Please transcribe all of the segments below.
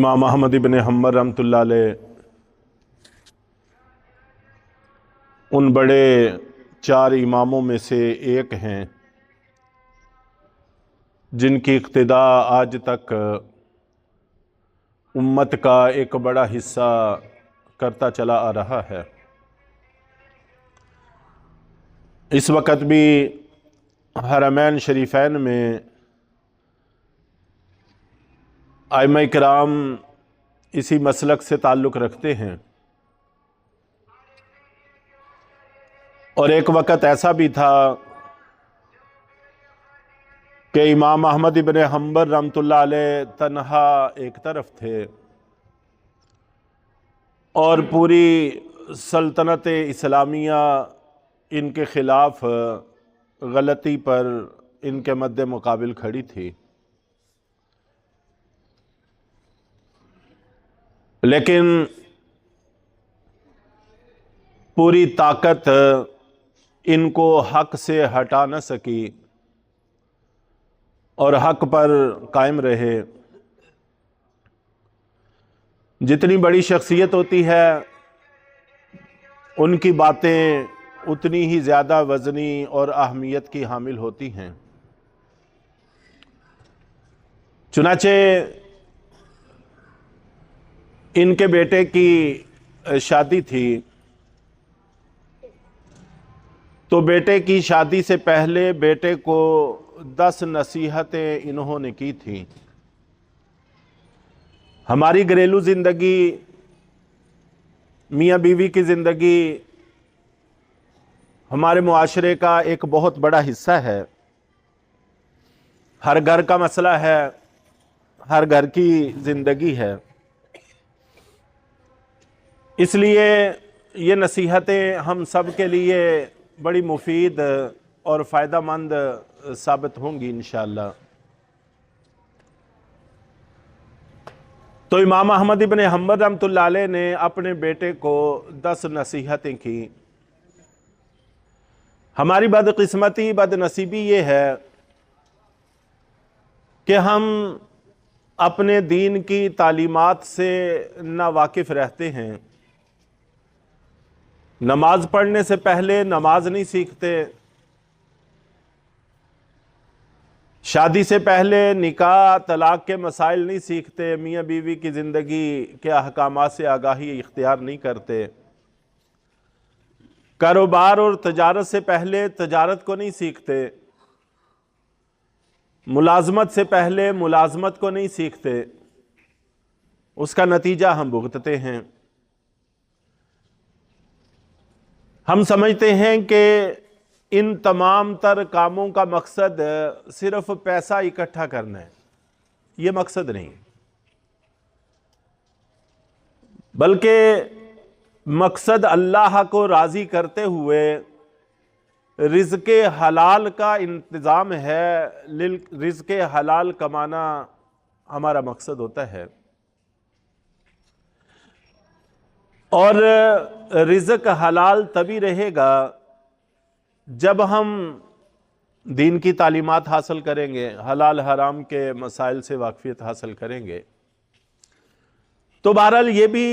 इमाम अहमद इब्न हम्बल रहमतुल्लाह अलैह उन बड़े 4 इमामों में से एक हैं जिनकी इक्तिदा आज तक उम्मत का एक बड़ा हिस्सा करता चला आ रहा है। इस वक़्त भी हरमैन शरीफैन में आइम्मा किराम इसी मसलक से ताल्लुक़ रखते हैं और एक वक़्त ऐसा भी था कि इमाम अहमद इब्न हम्बल रहमतुल्लाह अलैह तन्हा एक तरफ थे और पूरी सल्तनत इस्लामिया इनके ख़िलाफ़ गलती पर इनके मद्दे मुकाबिल खड़ी थी। लेकिन पूरी ताकत इनको हक़ से हटा न सकी और हक़ पर कायम रहे। जितनी बड़ी शख्सियत होती है उनकी बातें उतनी ही ज़्यादा वज़नी और अहमियत की हामिल होती हैं। चुनाचे इनके बेटे की शादी थी तो बेटे की शादी से पहले बेटे को 10 नसीहतें इन्होंने की थी। हमारी घरेलू ज़िंदगी, मियाँ बीवी की ज़िंदगी हमारे मुआशरे का एक बहुत बड़ा हिस्सा है। हर घर का मसला है, हर घर की ज़िंदगी है। इसलिए ये नसीहतें हम सब के लिए बड़ी मुफीद और फ़ायदेमंद साबित होंगी इंशाअल्लाह। तो इमाम अहमद इब्न हम्बल रहमतुल्लाह अलैह ने अपने बेटे को 10 नसीहतें की। हमारी बदकिस्मती बदनसीबी ये है कि हम अपने दीन की तालीमात से नावाकिफ़ रहते हैं। नमाज पढ़ने से पहले नमाज नहीं सीखते, शादी से पहले निकाह तलाक के मसाइल नहीं सीखते, मियाँ बीवी की ज़िंदगी के अहकामात से आगाही इख्तियार नहीं करते, कारोबार और तजारत से पहले तजारत को नहीं सीखते, मुलाजमत से पहले मुलाजमत को नहीं सीखते। उसका नतीजा हम भुगतते हैं। हम समझते हैं कि इन तमाम तर कामों का मकसद सिर्फ पैसा इकट्ठा करना है। ये मकसद नहीं, बल्कि मकसद अल्लाह को राज़ी करते हुए रिज़्क़े हलाल का इंतज़ाम है। रिज़्क़े हलाल कमाना हमारा मकसद होता है और रिज़्क़ हलाल तभी रहेगा जब हम दीन की तालीमात हासिल करेंगे, हलाल हराम के मसाइल से वाक़फ़ियत हासिल करेंगे। तो बहरहाल ये भी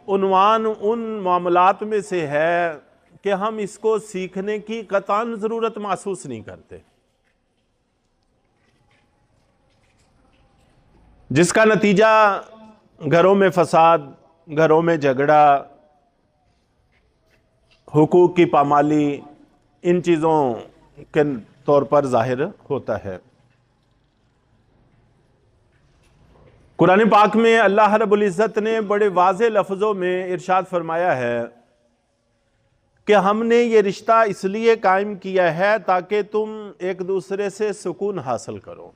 उन्वान उन मामलात में से है कि हम इसको सीखने की कतान ज़रूरत महसूस नहीं करते, जिसका नतीजा घरों में फसाद, घरों में झगड़ा, हुकूक की पामाली, इन चीज़ों के तौर पर ज़ाहिर होता है। कुरान पाक में अल्लाह रब्बुल इज़्ज़त ने बड़े वाज़े लफ्ज़ों में इरशाद फरमाया है कि हमने ये रिश्ता इसलिए कायम किया है ताकि तुम एक दूसरे से सुकून हासिल करो,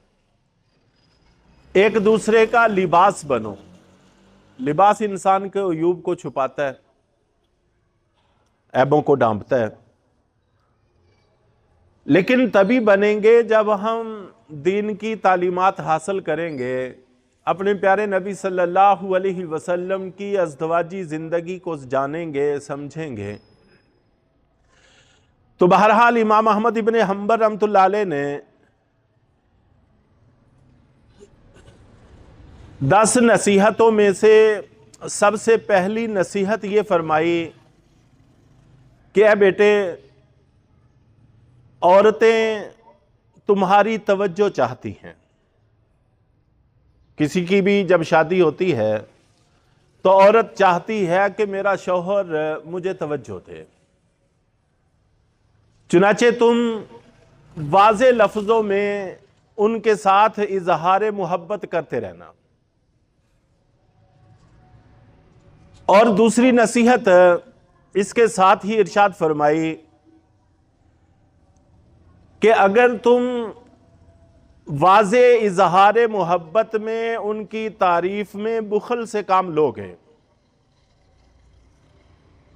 एक दूसरे का लिबास बनो। लिबास इंसान के अयूब को छुपाता है, ऐबों को ढांपता है, लेकिन तभी बनेंगे जब हम दीन की तालीमात हासिल करेंगे, अपने प्यारे नबी सल्लल्लाहु अलैहि वसल्लम की अज़दवाजी ज़िंदगी को जानेंगे, समझेंगे। तो बहरहाल इमाम अहमद इब्न हम्बल रहमतुल्लाह अलैह ने 10 नसीहतों में से सबसे पहली नसीहत ये फरमाई कि ऐ बेटे, औरतें तुम्हारी तवज्जो चाहती हैं। किसी की भी जब शादी होती है तो औरत चाहती है कि मेरा शौहर मुझे तवज्जो दे। चुनाचे तुम वाज़े लफ्ज़ों में उनके साथ इजहार मोहब्बत करते रहना। और दूसरी नसीहत इसके साथ ही इरशाद फरमाई कि अगर तुम वाज़े इजहार मोहब्बत में उनकी तारीफ में बुखल से काम लोगे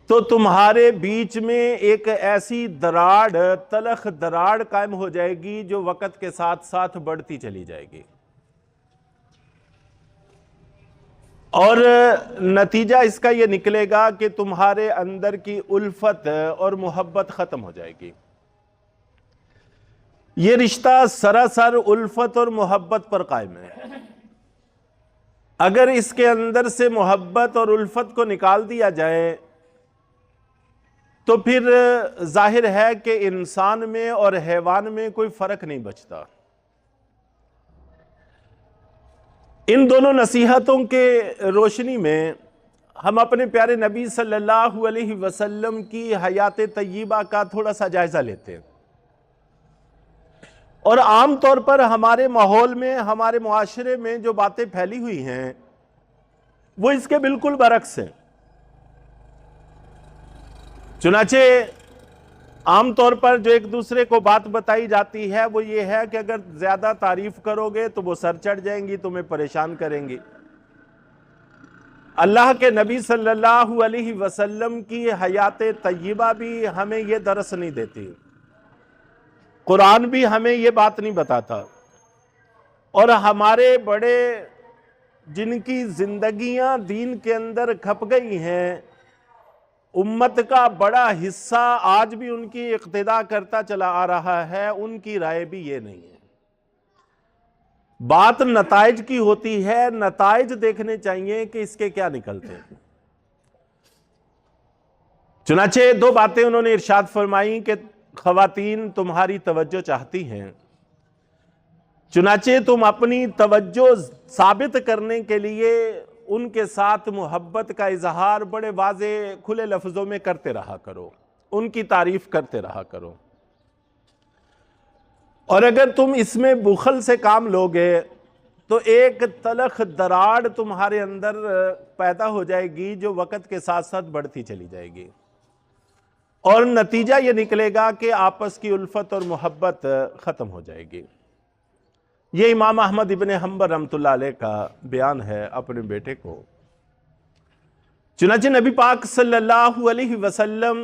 तो तुम्हारे बीच में एक ऐसी दराड़, तलख दराड़ कायम हो जाएगी जो वक़्त के साथ साथ बढ़ती चली जाएगी और नतीजा इसका यह निकलेगा कि तुम्हारे अंदर की उल्फत और मोहब्बत ख़त्म हो जाएगी। ये रिश्ता सरासर उल्फत और मोहब्बत पर कायम है। अगर इसके अंदर से मोहब्बत और उल्फत को निकाल दिया जाए तो फिर जाहिर है कि इंसान में और हैवान में कोई फर्क नहीं बचता। इन दोनों नसीहतों के रोशनी में हम अपने प्यारे नबी सल्लल्लाहु अलैहि वसल्लम की हयात तय्यबा का थोड़ा सा जायजा लेते हैं। और आम तौर पर हमारे माहौल में, हमारे मुआशरे में जो बातें फैली हुई हैं वो इसके बिल्कुल बरक्स हैं। चुनाचे आम तौर पर जो एक दूसरे को बात बताई जाती है वो ये है कि अगर ज्यादा तारीफ करोगे तो वो सर चढ़ जाएंगी, तुम्हें परेशान करेंगी। अल्लाह के नबी सल्लल्लाहु अलैहि वसल्लम की हयात तय्यबा भी हमें ये दरस नहीं देती, कुरान भी हमें ये बात नहीं बताता। और हमारे बड़े जिनकी जिंदगियां दीन के अंदर खप गई हैं, उम्मत का बड़ा हिस्सा आज भी उनकी इक्तिदा करता चला आ रहा है, उनकी राय भी ये नहीं है। बात नताइज की होती है, नताइज देखने चाहिए कि इसके क्या निकलते हैं। चुनाचे दो बातें उन्होंने इरशाद फरमाई कि खवातीन तुम्हारी तवज्जो चाहती हैं, चुनाचे तुम अपनी तवज्जो साबित करने के लिए उनके साथ मोहब्बत का इजहार बड़े वाज़े खुले लफ्ज़ों में करते रहा करो, उनकी तारीफ करते रहा करो। और अगर तुम इसमें बुखल से काम लोगे तो एक तलख दराड़ तुम्हारे अंदर पैदा हो जाएगी जो वक़्त के साथ साथ बढ़ती चली जाएगी और नतीजा ये निकलेगा कि आपस की उल्फत और मोहब्बत ख़त्म हो जाएगी। ये इमाम अहमद इब्न हंबल रहमतुल्लाह अलैह का बयान है अपने बेटे को। चुनांचे नबी पाक सल्लल्लाहु अलैहि वसल्लम,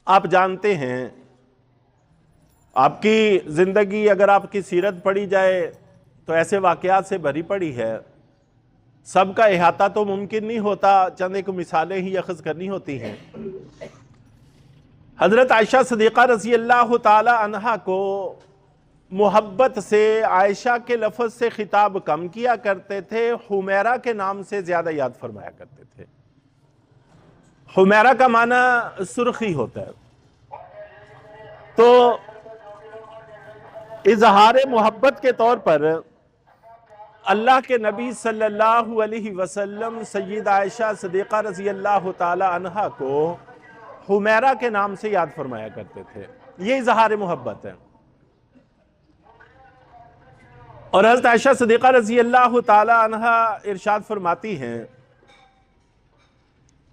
आप जानते हैं, आपकी ज़िंदगी अगर आपकी सीरत पढ़ी जाए तो ऐसे वाक़यात से भरी पड़ी है। सबका इहाता तो मुमकिन नहीं होता, चंद एक मिसालें ही अख़ज़ करनी होती हैं। हज़रत आयशा सिद्दीक़ा रज़ी अल्लाह ताला अन्हा को मोहब्बत से आयशा के लफ्ज़ से खिताब कम किया करते थे, हुमैरा के नाम से ज़्यादा याद फरमाया करते थे। हुमैरा का माना सुर्खी होता है। तो इजहार मोहब्बत के तौर पर अल्लाह के नबी सल्लल्लाहु अलैहि वसल्लम सय्यदा आयशा सिद्दीक़ा रज़ी अल्लाह ताला अन्हा को हुमैरा के नाम से याद फरमाया करते थे। ये इजहार मोहब्बत है। और हज़रत आयशा सिद्दीक़ा रज़ी अल्लाह ताला अन्हा इरशाद फरमाती हैं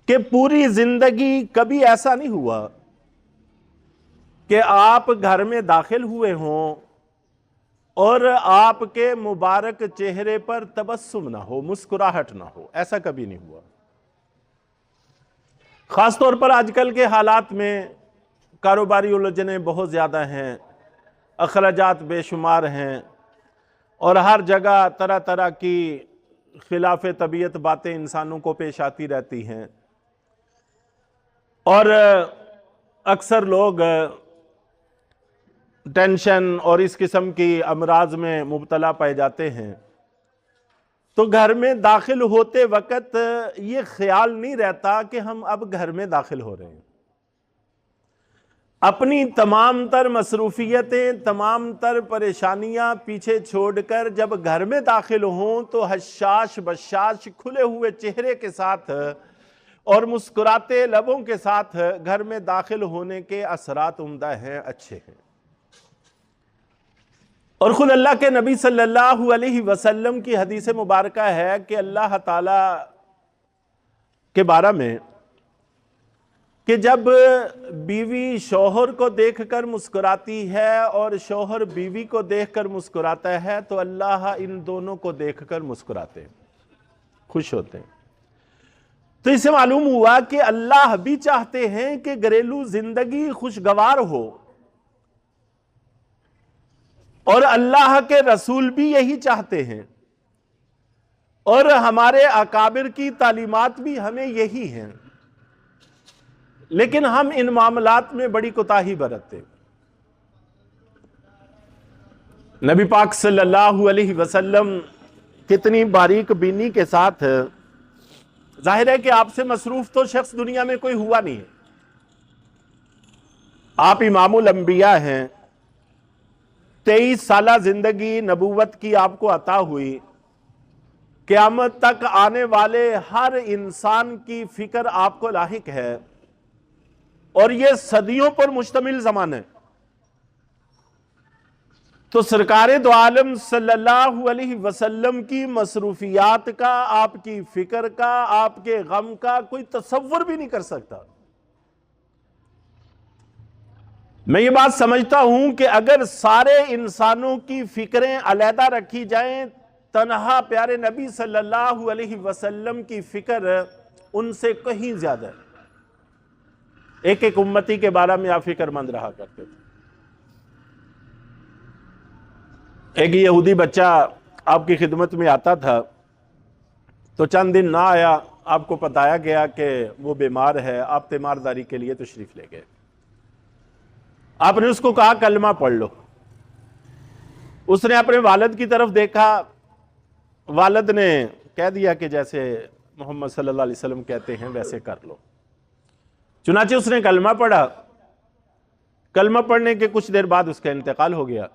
कि पूरी जिंदगी कभी ऐसा नहीं हुआ कि आप घर में दाखिल हुए हों और आपके मुबारक चेहरे पर तबस्सुम ना हो, मुस्कुराहट ना हो। ऐसा कभी नहीं हुआ। ख़ास तौर पर आजकल के हालात में कारोबारी उलझने बहुत ज़्यादा हैं, अखराजात बेशुमार हैं और हर जगह तरह तरह की खिलाफ तबीयत बातें इंसानों को पेश आती रहती हैं और अक्सर लोग टेंशन और इस किस्म की अमराज में मुब्तला पाए जाते हैं। तो घर में दाखिल होते वक्त ये ख्याल नहीं रहता कि हम अब घर में दाखिल हो रहे हैं। अपनी तमाम तर मसरूफियतें, तमाम तर परेशानियां पीछे छोड़कर जब घर में दाखिल हों तो हशाश बशाश खुले हुए चेहरे के साथ और मुस्कुराते लबों के साथ घर में दाखिल होने के असरात उम्दा हैं, अच्छे हैं। और खुद अल्लाह के नबी सल्लल्लाहु अलैहि वसल्लम की हदीस मुबारक है कि अल्लाह ताला के बारे में कि जब बीवी शौहर को देखकर मुस्कुराती है और शौहर बीवी को देखकर मुस्कुराता है तो अल्लाह इन दोनों को देखकर मुस्कुराते हैं, खुश होते हैं। तो इससे मालूम हुआ कि अल्लाह भी चाहते हैं कि घरेलू जिंदगी खुशगवार हो और अल्लाह के रसूल भी यही चाहते हैं और हमारे अकाबिर की तालीमात भी हमें यही हैं। लेकिन हम इन मामलात में बड़ी कोताही बरतते। नबी पाक सल्लल्लाहु अलैहि वसल्लम कितनी बारीक बीनी के साथ, जाहिर है कि आपसे मसरूफ तो शख्स दुनिया में कोई हुआ नहीं है। आप इमामुल अंबिया हैं, 23 साल जिंदगी नबूवत की आपको अता हुई। क़यामत तक आने वाले हर इंसान की फिक्र आपको लाहिक है और यह सदियों पर मुश्तमिल ज़माना है। तो सरकारे दो आलम सल्लल्लाहु अलैहि वसल्लम की मसरूफियात का, आपकी फिक्र का, आपके गम का कोई तसव्वुर भी नहीं कर सकता। मैं ये बात समझता हूं कि अगर सारे इंसानों की फिक्रें अलहदा रखी जाएं, तन्हा प्यारे नबी सल्लल्लाहु अलैहि वसल्लम की फिक्र उनसे कहीं ज्यादा है। एक एक उम्मती के बारे में आप फिक्रमंद रहा करते थे। एक यहूदी बच्चा आपकी खिदमत में आता था तो चंद दिन ना आया, आपको बताया गया कि वो बीमार है, आप तीमारदारी के लिए तशरीफ ले गए। आपने उसको कहा कलमा पढ़ लो। उसने अपने वालिद की तरफ देखा, वालिद ने कह दिया कि जैसे मोहम्मद सल्लल्लाहु अलैहि वसल्लम कहते हैं वैसे कर लो। चुनाचे उसने कलमा पढ़ा। कलमा पढ़ने के कुछ देर बाद उसका इंतकाल हो गया।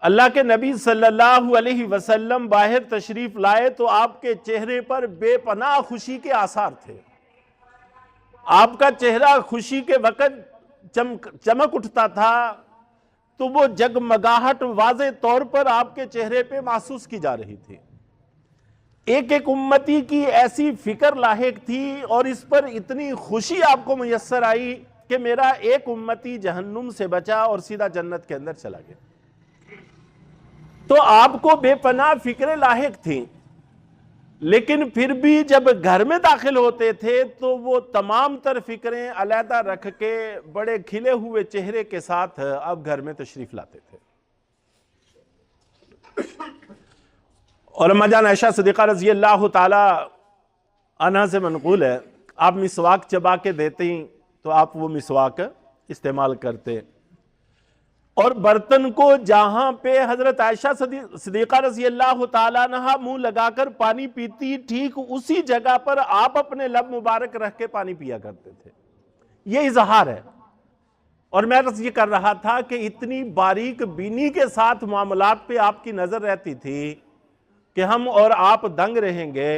अल्लाह के नबी सल्लल्लाहु अलैहि वसल्लम बाहर तशरीफ लाए तो आपके चेहरे पर बेपनाह खुशी के आसार थे। आपका चेहरा खुशी के वक्त चमक उठता था तो वो जगमगाहट वाज़े तौर पर आपके चेहरे पे महसूस की जा रही थी। एक एक उम्मती की ऐसी फिक्र लाहिक थी और इस पर इतनी खुशी आपको मुयस्सर आई कि मेरा एक उम्मती जहन्नुम से बचा और सीधा जन्नत के अंदर चला गया। तो आपको बेपनाह फिक्रें लाहिक थी, लेकिन फिर भी जब घर में दाखिल होते थे तो वो तमाम तर फिक्रें अलहदा रख के बड़े खिले हुए चेहरे के साथ अब घर में तशरीफ लाते थे। और अम्मा जान आयशा सिद्दीक़ा रज़ी अल्लाह ताला अन्हा से मनक़ूल है, आप मिसवाक चबा के देते तो आप वो मिसवाक इस्तेमाल करते और बर्तन को जहां पे हजरत आयशा सिद्दीक़ा रज़ी अल्लाह ताला अन्हा मुंह लगाकर पानी पीती, ठीक उसी जगह पर आप अपने लब मुबारक रख के पानी पिया करते थे। ये इजहार है। और मैं बस ये कर रहा था कि इतनी बारीक बीनी के साथ मामलात पे आपकी नजर रहती थी कि हम और आप दंग रहेंगे।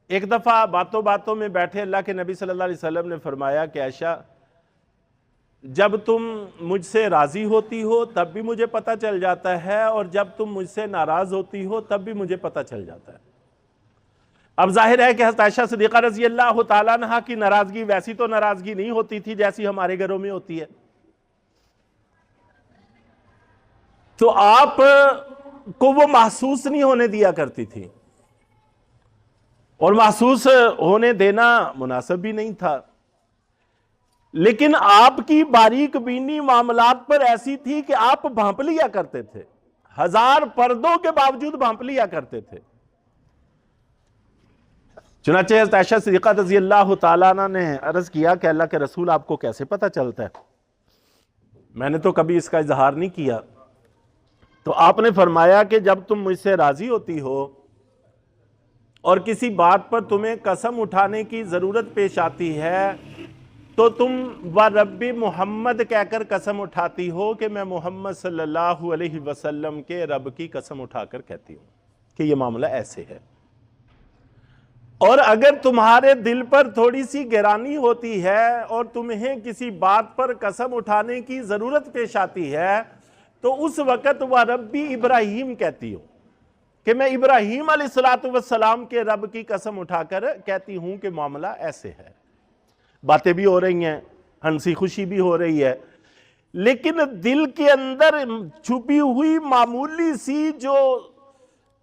एक दफा बातों बातों में बैठे अल्लाह के नबी सल्लल्लाहु अलैहि वसल्लम ने फरमाया कि आयशा, जब तुम मुझसे राजी होती हो तब भी मुझे पता चल जाता है और जब तुम मुझसे नाराज होती हो तब भी मुझे पता चल जाता है। अब जाहिर है कि हज़रत आयशा सिद्दीक़ा रज़ी अल्लाह ताला अन्हा की नाराजगी वैसी तो नाराजगी नहीं होती थी जैसी हमारे घरों में होती है। तो आप को वो महसूस नहीं होने दिया करती थी और महसूस होने देना मुनासिब भी नहीं था। लेकिन आपकी बारीक बीनी मामलात पर ऐसी थी कि आप भांप लिया करते थे, हजार पर्दों के बावजूद भांप लिया करते थे। चुनाचे हज़रत आयशा सिद्दीक़ा रज़ी अल्लाह ताला अन्हा ने अर्ज किया कि अल्लाह के रसूल आपको कैसे पता चलता है? मैंने तो कभी इसका इजहार नहीं किया। तो आपने फरमाया कि जब तुम मुझसे राजी होती हो और किसी बात पर तुम्हें कसम उठाने की जरूरत पेश आती है तो तुम व रब्बी मोहम्मद कहकर कसम उठाती हो कि मैं मोहम्मद सल्लल्लाहु अलैहि वसल्लम के रब की कसम उठाकर कहती हूं कि यह मामला ऐसे है। और अगर तुम्हारे दिल पर थोड़ी सी गिरानी होती है और तुम्हें किसी बात पर कसम उठाने की जरूरत पेश आती है तो उस वक्त वह रब्बी इब्राहिम कहती हो कि मैं इब्राहिम अलैहिस्सलातु वस्सलाम के रब की कसम उठाकर कहती हूं कि मामला ऐसे है। बातें भी हो रही हैं, हंसी खुशी भी हो रही है, लेकिन दिल के अंदर छुपी हुई मामूली सी जो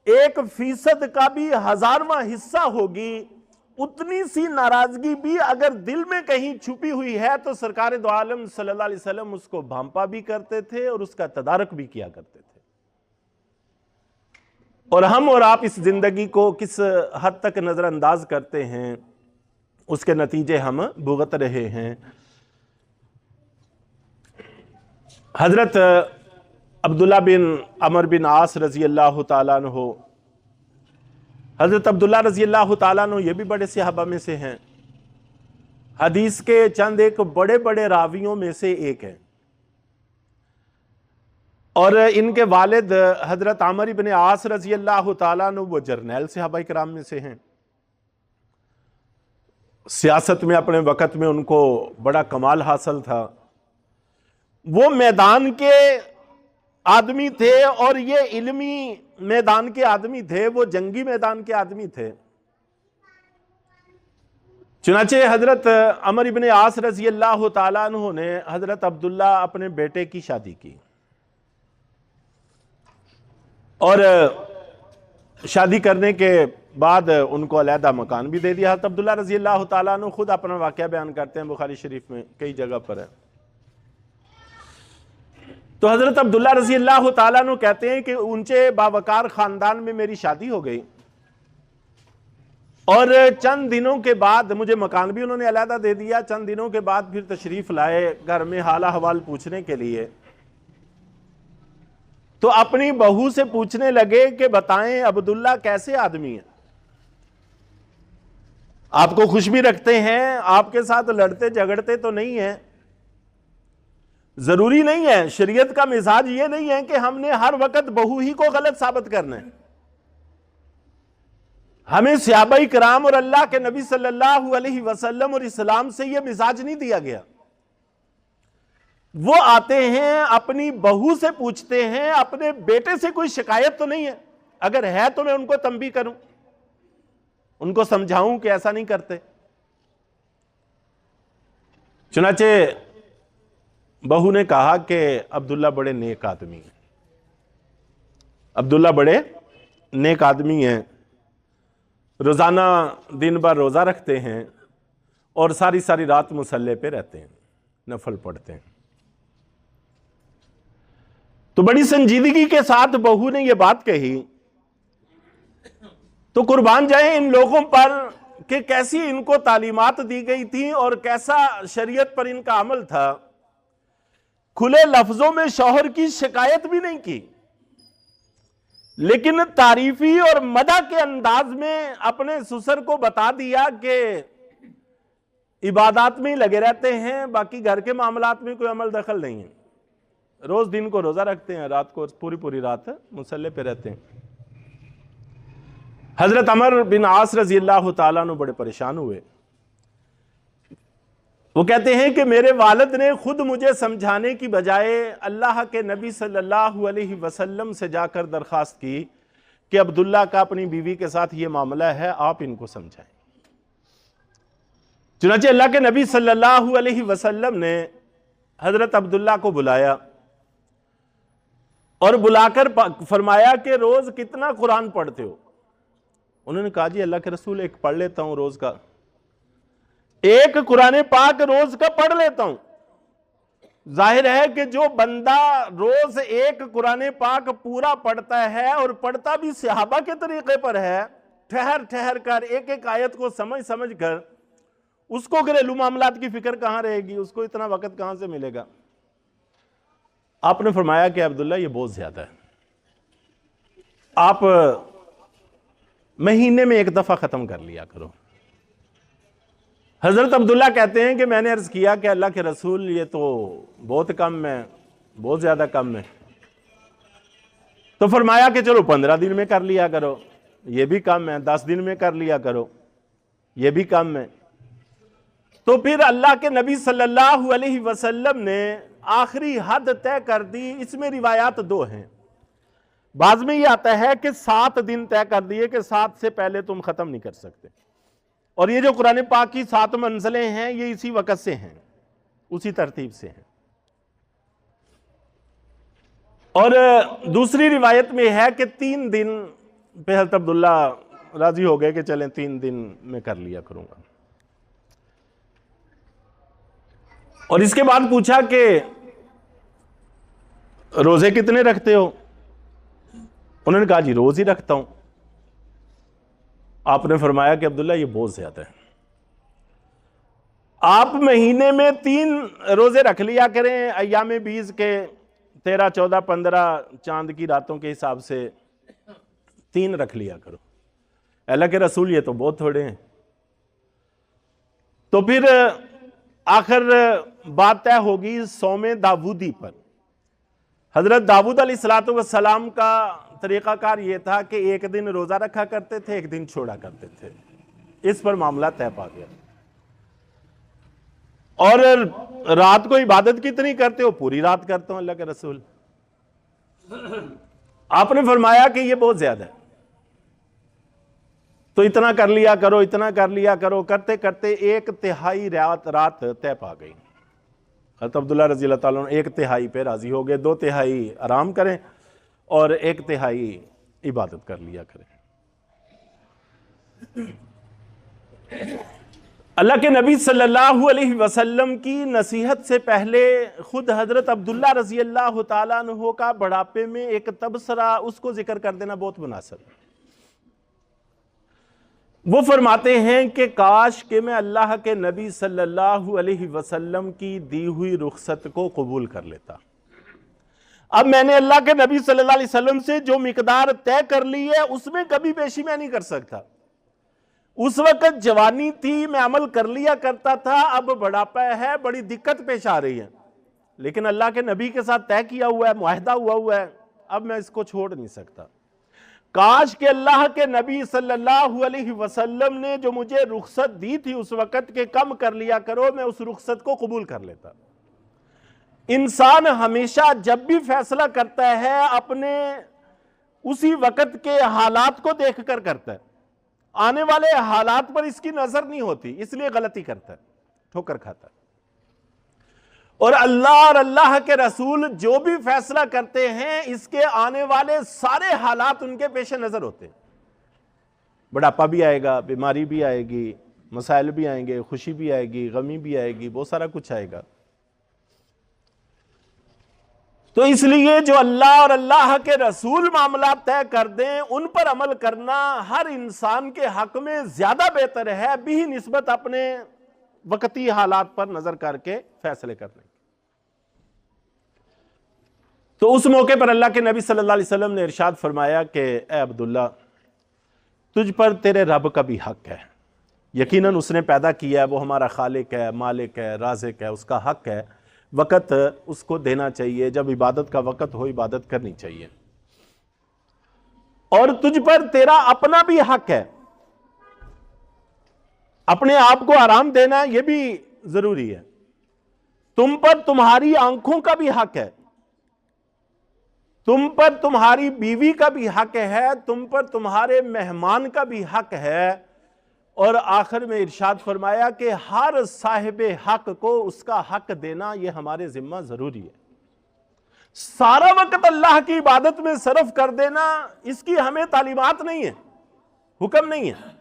1% का भी 1000वां हिस्सा होगी, उतनी सी नाराजगी भी अगर दिल में कहीं छुपी हुई है तो सरकार दो आलम सल्लल्लाहु अलैहि वसल्लम उसको भांपा भी करते थे और उसका तदारक भी किया करते थे। और हम और आप इस जिंदगी को किस हद तक नजरअंदाज करते हैं, उसके नतीजे हम भुगत रहे हैं। हजरत अब्दुल्ला बिन अमर बिन आस रजी अल्लाह ताला अन्हु, हजरत अब्दुल्ला रजी अल्लाह ताला अन्हु ये भी बड़े सहाबा में से हैं, हदीस के चंद एक बड़े बड़े रावियों में से एक हैं। और इनके वालिद हजरत आमर इब्न आस रजी अल्लाह ताला अन्हु वो जर्नैल सहाबा किराम में से हैं। सियासत में अपने वक़्त में उनको बड़ा कमाल हासिल था। वो मैदान के आदमी थे और ये इल्मी मैदान के आदमी थे, वो जंगी मैदान के आदमी थे। चुनाचे हजरत अमर इब्न आस रजी अल्लाह ताला अन्हु ने हजरत अब्दुल्ला अपने बेटे की शादी की और शादी करने के बाद उनको अलहदा मकान भी दे दिया। हज़रत अब्दुल्ला रजी अल्लाह ताला अन्हु खुद अपना वाक़या बयान करते हैं, बुखारी शरीफ में कई जगह पर है। तो हज़रत अब्दुल्ला रजी अल्लाह ताला अन्हु कहते हैं कि ऊंचे बावकार ख़ानदान में मेरी शादी हो गई और चंद दिनों के बाद मुझे मकान भी उन्होंने अलहदा दे दिया। चंद दिनों के बाद फिर तशरीफ़ लाए घर में हाल अहवाल पूछने के लिए, तो अपनी बहू से पूछने लगे कि बताएं अब्दुल्ला कैसे आदमी है, आपको खुश भी रखते हैं, आपके साथ लड़ते झगड़ते तो नहीं है। जरूरी नहीं है, शरीयत का मिजाज ये नहीं है कि हमने हर वक्त बहू ही को गलत साबित करना है। हमें सहाबाए किराम और अल्लाह के नबी सल्लल्लाहु अलैहि वसल्लम और इस्लाम से यह मिजाज नहीं दिया गया। वो आते हैं अपनी बहू से पूछते हैं अपने बेटे से कोई शिकायत तो नहीं है, अगर है तो मैं उनको तंबीह करूं, उनको समझाऊं कि ऐसा नहीं करते। चुनाचे बहू ने कहा कि अब्दुल्ला बड़े नेक आदमी हैं, अब्दुल्ला बड़े नेक आदमी हैं, रोजाना दिन भर रोजा रखते हैं और सारी सारी रात मुसल्ले पे रहते हैं, नफल पढ़ते हैं। तो बड़ी संजीदगी के साथ बहू ने यह बात कही। तो कुर्बान जाए इन लोगों पर कि कैसी इनको तालीमात दी गई थी और कैसा शरीयत पर इनका अमल था। खुले लफ्जों में शौहर की शिकायत भी नहीं की, लेकिन तारीफी और मदह के अंदाज में अपने ससुर को बता दिया कि इबादत में ही लगे रहते हैं, बाकी घर के मामलात में कोई अमल दखल नहीं है। रोज दिन को रोजा रखते हैं, रात को पूरी पूरी रात मुसल्ले पे रहते हैं। हजरत अमर बिन आस रजी अल्लाह ताला अन्हु बड़े परेशान हुए। वो कहते हैं कि मेरे वालिद ने खुद मुझे समझाने की बजाय अल्लाह के नबी सल्लल्लाहु अलैहि वसल्लम से जाकर दरखास्त की कि अब्दुल्ला का अपनी बीवी के साथ ये मामला है, आप इनको समझाएं। चुनांचे अल्लाह के नबी सल्लल्लाहु अलैहि वसल्लम ने हजरत अब्दुल्ला को बुलाया और बुलाकर फरमाया कि रोज कितना कुरान पढ़ते हो। उन्होंने कहा जी अल्लाह के रसूल एक पढ़ लेता हूं रोज का, एक कुरान पाक रोज का पढ़ लेता हूं। जाहिर है कि जो बंदा रोज एक कुरान पाक पूरा पढ़ता है और पढ़ता भी सहाबा के तरीके पर है, ठहर ठहर कर एक एक आयत को समझ समझ कर, उसको घरेलू मामलात की फिक्र कहां रहेगी, उसको इतना वक्त कहां से मिलेगा। आपने फरमाया कि अब्दुल्ला ये बहुत ज्यादा है, आप महीने में एक दफा खत्म कर लिया करो। हजरत अब्दुल्ला कहते हैं कि मैंने अर्ज किया कि अल्लाह के रसूल ये तो बहुत कम है, बहुत ज्यादा कम है। तो फरमाया कि चलो 15 दिन में कर लिया करो, ये भी कम है। 10 दिन में कर लिया करो, ये भी कम है। तो फिर अल्लाह के नबी सल्लल्लाहु अलैहि वसल्लम ने आखिरी हद तय कर दी। इसमें रिवायात दो हैं। बाद में ये आता है कि 7 दिन तय कर दिए कि 7 से पहले तुम खत्म नहीं कर सकते। और ये जो कुरान पाक की 7 मंजिलें हैं ये इसी वक़्त से हैं, उसी तरतीब से हैं। और दूसरी रिवायत में है कि 3 दिन पे हज़रत अब्दुल्ला राजी हो गए कि चलें 3 दिन में कर लिया करूंगा। और इसके बाद पूछा कि रोजे कितने रखते हो? उन्होंने कहा जी रोज ही रखता हूं। आपने फरमाया कि अब्दुल्ला ये बहुत ज्यादा है, आप महीने में 3 रोजे रख लिया करें, अय्याम बीज के 13, 14, 15 चांद की रातों के हिसाब से 3 रख लिया करो। अल्लाह के रसूल ये तो बहुत थोड़े हैं। तो फिर आखिर बात तय होगी सौमे दाऊदी पर। हजरत दाऊद अलैहिस्सलातु वस्सलाम का तरीकाकार ये था कि एक दिन रोजा रखा करते थे, एक दिन छोड़ा करते थे। इस पर मामला तय पा गया। और रात को इबादत कितनी करते हो? पूरी रात करता हूं अल्लाह के रसूल। आपने फरमाया कि ये बहुत ज्यादा है, तो इतना कर लिया करो, इतना कर लिया करो। करते करते 1/3 रात तय पा गई। हज़रत अब्दुल्ला रज़ी अल्लाह ताला अन्हु 1/3 पे राजी हो गए। 2/3 आराम करें और 1/3 इबादत कर लिया करें। अल्लाह के नबी सल्लल्लाहु अलैहि वसल्लम की नसीहत से पहले खुद हजरत अब्दुल्ला रज़ी अल्लाह ताला अन्हु का बुढ़ापे में एक तबसरा, उसको जिक्र कर देना बहुत मुनासिब। वो फरमाते हैं कि काश कि मैं अल्लाह के नबी सल्लल्लाहु अलैहि वसल्लम की दी हुई रुखसत को कबूल कर लेता। अब मैंने अल्लाह के नबी सल्लल्लाहु अलैहि वसल्लम से जो मिकदार तय कर ली है उसमें कभी पेशी मैं नहीं कर सकता। उस वक्त जवानी थी, मैं अमल कर लिया करता था, अब बुढ़ापा है, बड़ी दिक्कत पेश आ रही है। लेकिन अल्लाह के नबी के साथ तय किया हुआ है, मुआहदा हुआ है, अब मैं इसको छोड़ नहीं सकता। काश के अल्लाह के नबी सल्लल्लाहु अलैहि वसल्लम ने जो मुझे रुखसत दी थी उस वक्त के कम कर लिया करो, मैं उस रुखसत को कबूल कर लेता। इंसान हमेशा जब भी फैसला करता है अपने उसी वक्त के हालात को देखकर करता है। आने वाले हालात पर इसकी नजर नहीं होती, इसलिए गलती करता है, ठोकर खाता है। और अल्लाह के रसूल जो भी फैसला करते हैं इसके आने वाले सारे हालात उनके पेश नजर होते हैं। बुढ़ापा भी आएगा, बीमारी भी आएगी, मसाइल भी आएंगे, खुशी भी आएगी, गमी भी आएगी, बहुत सारा कुछ आएगा। तो इसलिए जो अल्लाह और अल्लाह के रसूल मामला तय कर दें उन पर अमल करना हर इंसान के हक में ज्यादा बेहतर है भी निस्बत अपने वक्ती हालात पर नजर करके फैसले करने। तो उस मौके पर अल्लाह के नबी सल्लल्लाहु अलैहि वसल्लम ने इरशाद फरमाया कि ए अब्दुल्ला, तुझ पर तेरे रब का भी हक है। यकीनन उसने पैदा किया है, वो हमारा खालिक है, मालिक है, राज़िक है, उसका हक है। वक़्त उसको देना चाहिए, जब इबादत का वक़्त हो इबादत करनी चाहिए। और तुझ पर तेरा अपना भी हक है, अपने आप को आराम देना यह भी जरूरी है। तुम पर तुम्हारी आंखों का भी हक है, तुम पर तुम्हारी बीवी का भी हक है, तुम पर तुम्हारे मेहमान का भी हक है। और आखिर में इरशाद फरमाया कि हर साहिब हक को उसका हक देना यह हमारे जिम्मा जरूरी है। सारा वक्त अल्लाह की इबादत में सर्फ कर देना इसकी हमें तालीमात नहीं है, हुक्म नहीं है।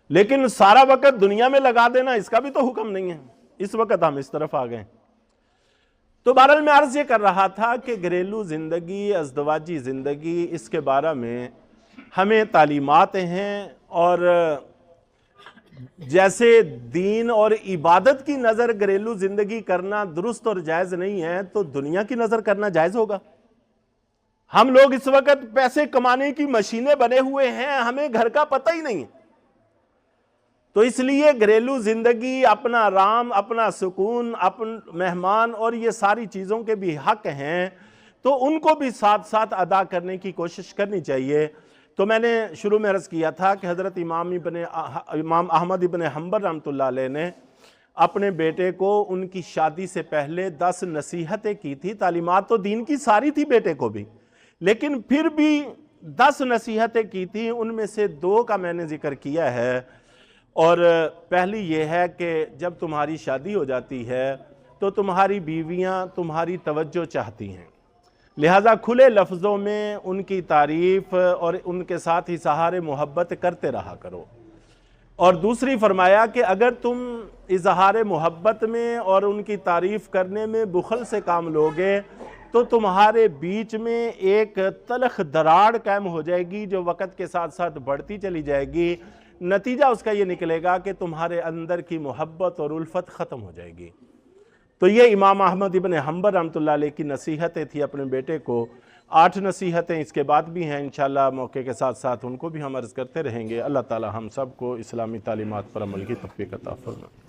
लेकिन सारा वक्त दुनिया में लगा देना इसका भी तो हुक्म नहीं है। इस वक्त हम इस तरफ आ गए। तो बहरहाल मैं अर्ज ये कर रहा था कि घरेलू जिंदगी, अज़दवाजी जिंदगी, इसके बारे में हमें तालीमात हैं। और जैसे दीन और इबादत की नजर घरेलू जिंदगी करना दुरुस्त और जायज नहीं है, तो दुनिया की नजर करना जायज होगा? हम लोग इस वक्त पैसे कमाने की मशीनें बने हुए हैं, हमें घर का पता ही नहीं। तो इसलिए घरेलू जिंदगी, अपना आराम, अपना सुकून, अपन मेहमान और ये सारी चीज़ों के भी हक हैं, तो उनको भी साथ साथ अदा करने की कोशिश करनी चाहिए। तो मैंने शुरू में अर्ज़ किया था कि हज़रत इमाम अहमद इब्न हंबल रहमतुल्लाह अलैह ने अपने बेटे को उनकी शादी से पहले 10 नसीहतें की थी। तालीमात तो दीन की सारी थी बेटे को भी, लेकिन फिर भी 10 नसीहतें की थी, उनमें से 2 का मैंने जिक्र किया है। और पहली ये है कि जब तुम्हारी शादी हो जाती है तो तुम्हारी बीवियां तुम्हारी तवज्जो चाहती हैं, लिहाजा खुले लफ्ज़ों में उनकी तारीफ़ और उनके साथ ही इज़हार मोहब्बत करते रहा करो। और दूसरी फरमाया कि अगर तुम इज़हार मोहब्बत में और उनकी तारीफ़ करने में बुखल से काम लोगे तो तुम्हारे बीच में एक तलख दरार कायम हो जाएगी, जो वक़्त के साथ साथ बढ़ती चली जाएगी। नतीजा उसका ये निकलेगा कि तुम्हारे अंदर की मोहब्बत और उल्फत ख़त्म हो जाएगी। तो ये इमाम अहमद इब्न हंबल रहमतुल्लाह अलैह की नसीहतें थी अपने बेटे को। 8 नसीहतें इसके बाद भी हैं, इंशाअल्लाह मौके के साथ साथ उनको भी हम अर्ज़ करते रहेंगे। अल्लाह ताला हम सब को इस्लामी तालीमात पर अमल की तौफ़ीक़ अता फरमाए।